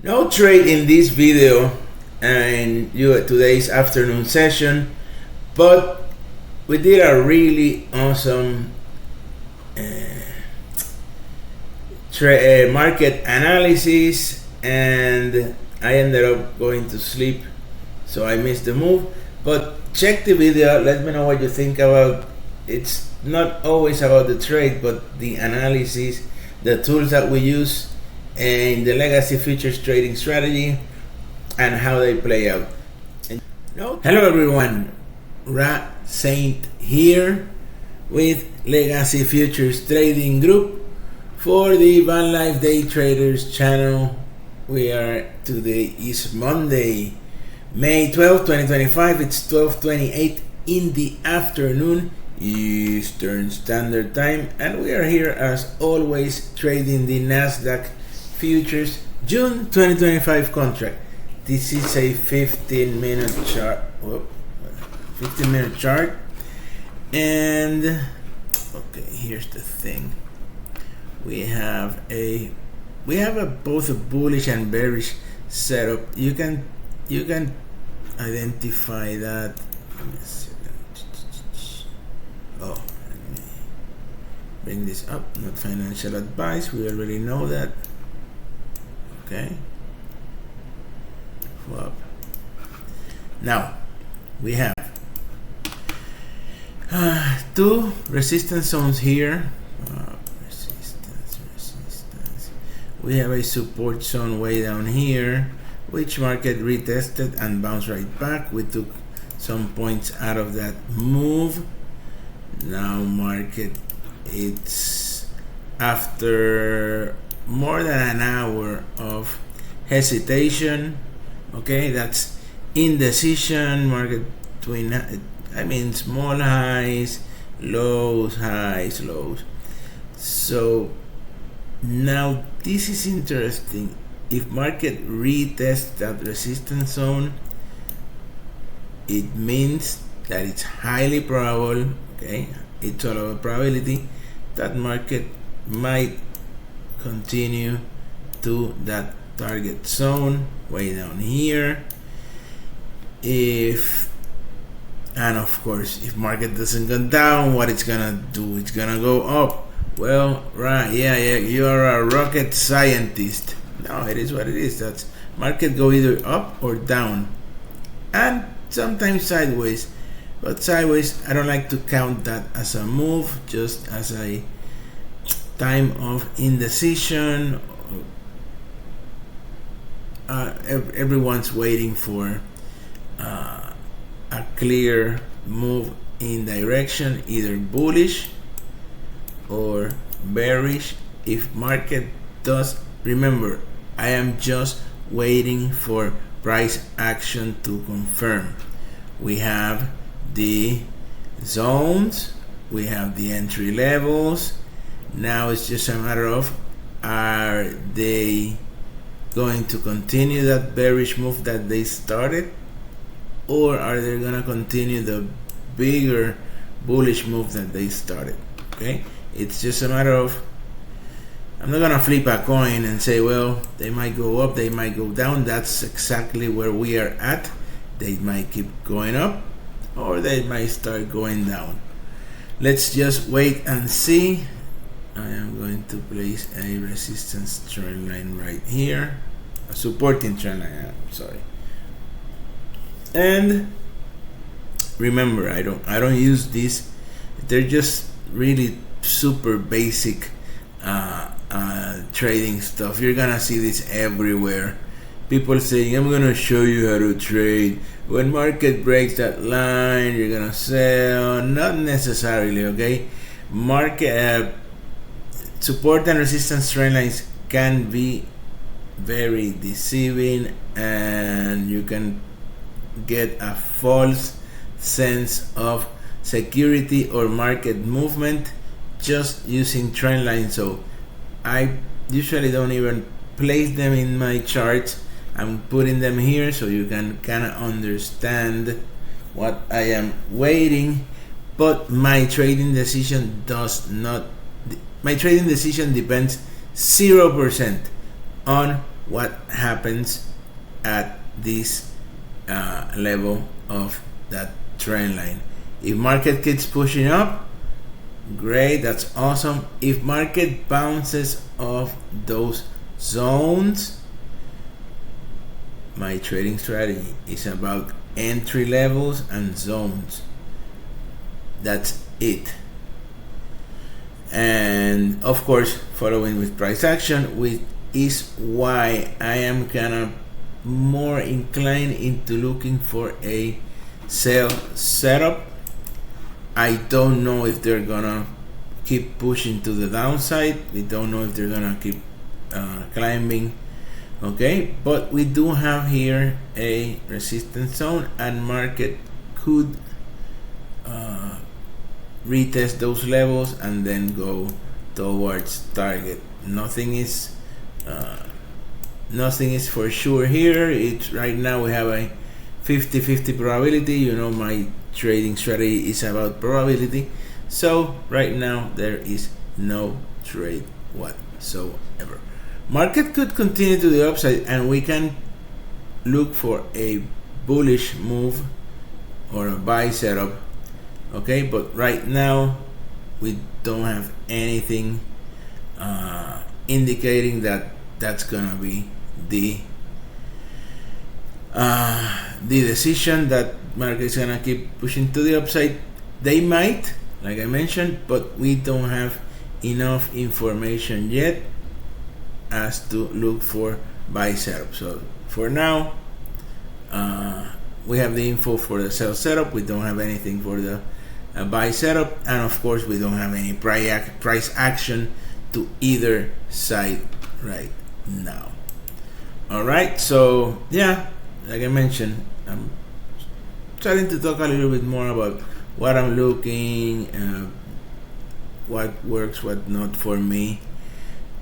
No trade in this video and today's afternoon session, but we did a really awesome market analysis, and I ended up going to sleep, so I missed the move. But check the video, let me know what you think about. It's not always about the trade, but the analysis, the tools that we use in the legacy futures trading strategy and how they play out. Hello everyone, Ra Saint here with Legacy Futures Trading Group for the VanLife Day Traders channel. Today is Monday, May 12, 2025. It's 12:28 in the afternoon Eastern Standard Time, and we are here as always trading the NASDAQ futures June 2025 contract. This is a 15-minute chart. 15-minute chart, and okay, here's the thing. We have both a bullish and bearish setup. You can identify that. Oh, let me bring this up. Not financial advice. We already know that. Okay. Up. Now we have two resistance zones here. Resistance. We have a support zone way down here, which market retested and bounced right back. We took some points out of that move. Now market, it's after more than an hour of hesitation. Okay, that's indecision. Market between, small highs, lows, highs, lows. So now this is interesting. If market retests that resistance zone, it means that it's highly probable, okay, it's all about probability, that market might continue to that target zone way down here. And of course, if market doesn't go down, what it's gonna do? It's gonna go up. Well, right, yeah, you are a rocket scientist. No, it is what it is. That's market go either up or down, and sometimes sideways. But sideways, I don't like to count that as a move, just as a time of indecision. Everyone's waiting for a clear move in direction, either bullish or bearish. If market does, remember, I am just waiting for price action to confirm. We have the zones, we have the entry levels. Now it's just a matter of, are they going to continue that bearish move that they started, or are they going to continue the bigger bullish move that they started? Okay, it's just a matter of, I'm not gonna flip a coin and say, well, they might go up, they might go down. That's exactly where we are at. They might keep going up, or they might start going down. Let's just wait and see. I am going to place a resistance trend line right here, a supporting trend line, sorry. And remember, I don't use these. They're just really super basic trading stuff. You're gonna see this everywhere. People saying, I'm gonna show you how to trade. When market breaks that line, you're gonna sell. Not necessarily, okay? Market support and resistance trend lines can be very deceiving, and you can get a false sense of security or market movement just using trend lines. So I usually don't even place them in my charts. I'm putting them here so you can kind of understand what I am waiting. But my trading decision depends 0% on what happens at this level of that trend line. If market keeps pushing up, great, that's awesome. If market bounces off those zones, my trading strategy is about entry levels and zones. That's it. And of course, following with price action, which is why I am kind of more inclined into looking for a sell setup. I don't know if they're gonna keep pushing to the downside. We don't know if they're gonna keep climbing. Okay, but we do have here a resistance zone, and market could retest those levels and then go towards target. Nothing is for sure here. It's right now we have a 50-50 probability. You know, my trading strategy is about probability, so right now there is no trade whatsoever. Market could continue to the upside and we can look for a bullish move or a buy setup. Okay, but right now we don't have anything indicating that that's gonna be the decision that market is gonna keep pushing to the upside. They might, like I mentioned, but we don't have enough information yet as to look for buy setup. So for now, we have the info for the sell setup. We don't have anything for the buy setup, and of course we don't have any price action to either side right now. All right, so yeah, like I mentioned, I'm starting to talk a little bit more about what I'm looking, what works, what not for me.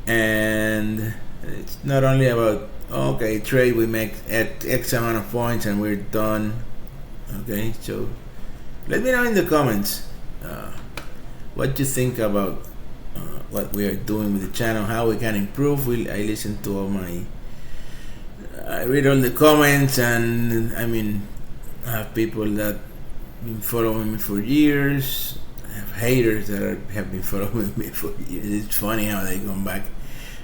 And it's not only about, okay, trade, we make at X amount of points and we're done. Okay, so let me know in the comments what you think about what we are doing with the channel, how we can improve. I listen to I read all the comments, and I mean, I have people that been following me for years. I have haters that have been following me for years. It's funny how they come back.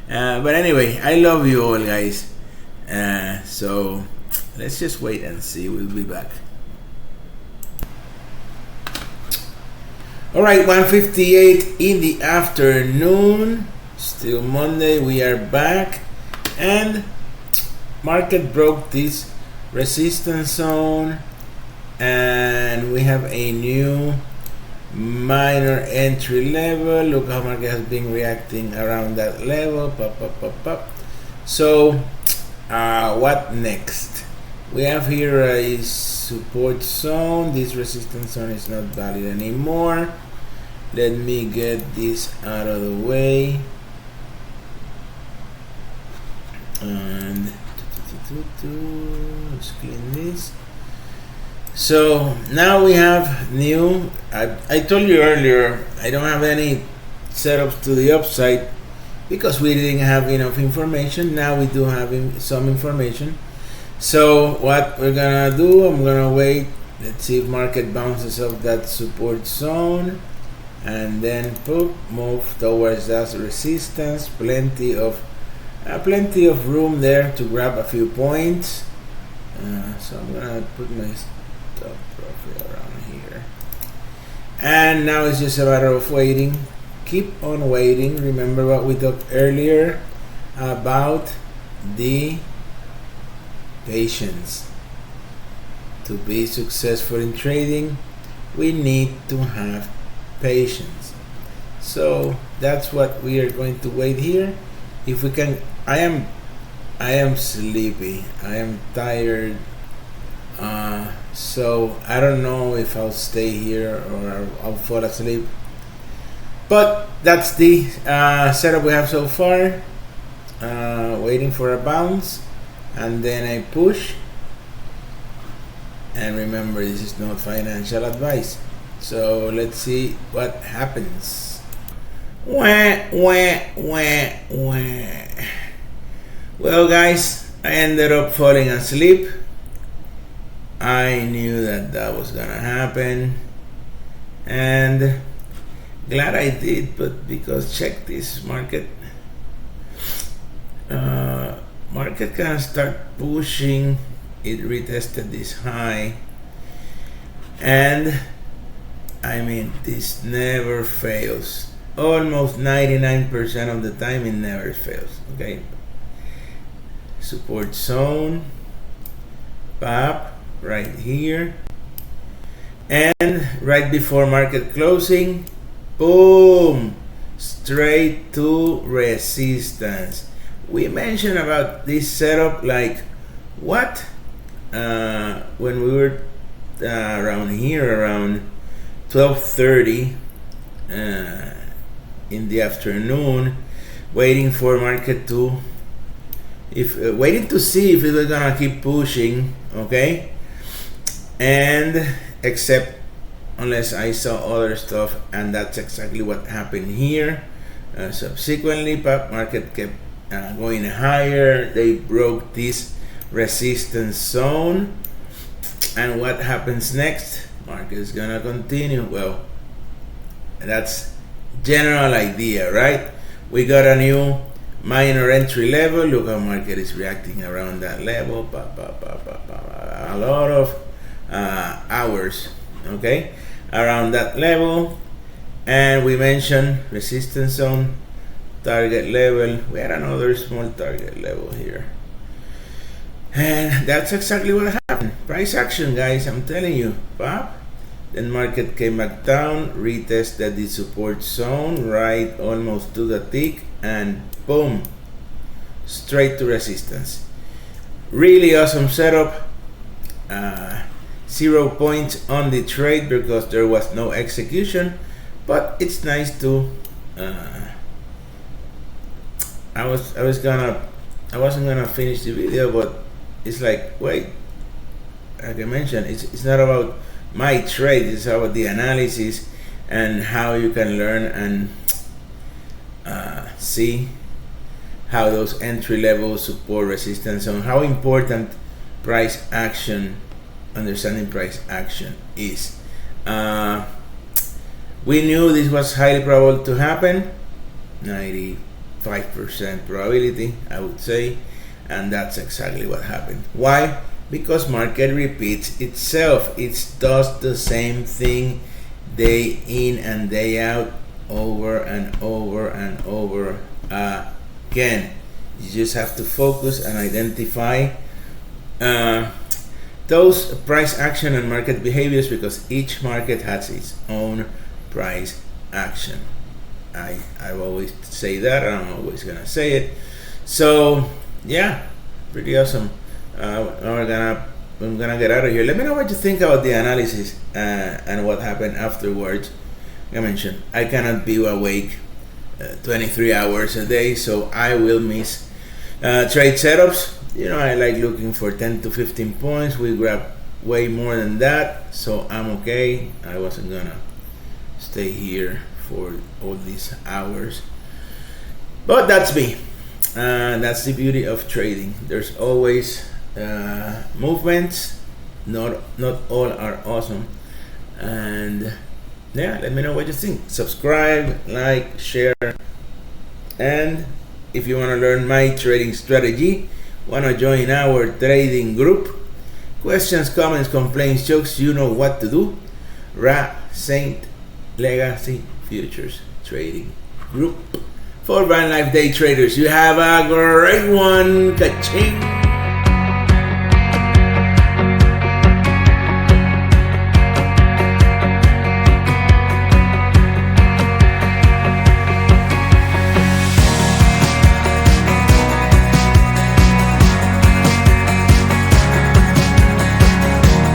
But anyway, I love you all, guys. So let's just wait and see. We'll be back. All right, 1:58 in the afternoon. Still Monday. We are back, and market broke this resistance zone, and we have a new minor entry level. Look how market has been reacting around that level. Pop, pop, pop, pop. So what next? We have here a support zone. This resistance zone is not valid anymore. Let me get this out of the way, and let's clean this. So now we have new, I told you earlier, I don't have any setups to the upside because we didn't have enough information. Now we do have some information. So what we're gonna do, I'm gonna wait. Let's see if market bounces off that support zone, and then move towards that resistance. Plenty of room there to grab a few points. So I'm gonna put my stop profit around here, and now it's just a matter of waiting. Keep on waiting. Remember what we talked earlier about the patience. To be successful in trading, we need to have patience. So that's what we are going to wait here. If we can, I am sleepy. I am tired. So I don't know if I'll stay here or I'll fall asleep. But that's the setup we have so far. Waiting for a bounce, and then I push. And remember, this is not financial advice. So let's see what happens. Wah, wah, wah, wah. Well, guys, I ended up falling asleep. I knew that that was gonna happen, and glad I did. But because check this market, market can start pushing. It retested this high, and I mean, this never fails. Almost 99% of the time, it never fails. Okay, support zone, pop right here, and right before market closing, boom, straight to resistance. We mentioned about this setup like what when we were around here around 12:30 in the afternoon, waiting for market to waiting to see if it was gonna keep pushing, okay, and except unless I saw other stuff, and that's exactly what happened here. Subsequently, market kept going higher. They broke this resistance zone, and what happens next? Market is gonna continue. Well, that's general idea, right? We got a new minor entry level. Look how market is reacting around that level. A lot of hours, okay, around that level. And we mentioned resistance zone, target level. We had another small target level here, and that's exactly what happened. Price action, guys, I'm telling you. Pop. Then market came back down, retested the support zone right almost to the tick, and boom, straight to resistance. Really awesome setup. 0 points on the trade because there was no execution, but it's nice to I wasn't gonna finish the video, but it's like, wait, like I mentioned, it's not about my trade, it's about the analysis and how you can learn and see how those entry level support resistance and how important price action, understanding price action is. We knew this was highly probable to happen, 95% probability, I would say, and that's exactly what happened. Why? Because market repeats itself. It does the same thing day in and day out, over and over and over again. You just have to focus and identify those price action and market behaviors, because each market has its own price action. I always say that, and I'm always gonna say it. So yeah, pretty awesome. I'm gonna get out of here. Let me know what you think about the analysis and what happened afterwards. Like I mentioned, I cannot be awake 23 hours a day, so I will miss trade setups. You know, I like looking for 10 to 15 points. We grab way more than that, so I'm okay. I wasn't gonna stay here for all these hours, but that's me. That's the beauty of trading. There's always movements. Not all are awesome, and yeah, let me know what you think. Subscribe, like, share, and if you want to learn my trading strategy, want to join our trading group, questions, comments, complaints, jokes, you know what to do. Saint Legacy Futures Trading Group for VanLife day traders. You have a great one. Ka-ching.